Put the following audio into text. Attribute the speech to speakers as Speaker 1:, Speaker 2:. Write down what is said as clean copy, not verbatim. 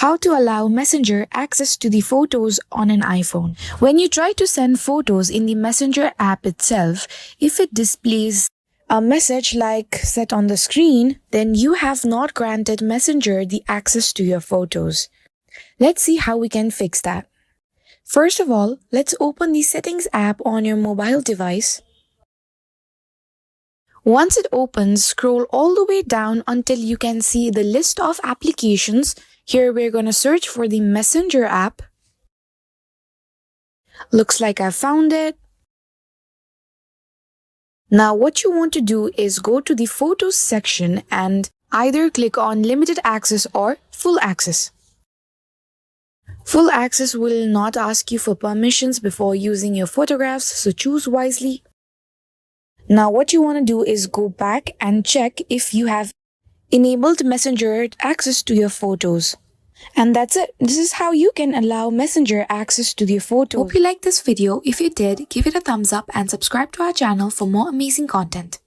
Speaker 1: How to allow Messenger access to the photos on an iPhone. When you try to send photos in the Messenger app itself, if it displays a message like set on the screen, then you have not granted Messenger the access to your photos. Let's see how we can fix that. First of all, let's open the Settings app on your mobile device. Once it opens, scroll all the way down until you can see the list of applications. Here we're going to search for the Messenger app. Looks like I found it. Now what you want to do is go to the Photos section and either click on Limited Access or Full Access. Full access will not ask you for permissions before using your photographs, so choose wisely. Now what you want to do is go back and check if you have enabled Messenger access to your photos. And that's it. This is how you can allow Messenger access to your photos. Hope you liked this video. If you did, give it a thumbs up and subscribe to our channel for more amazing content.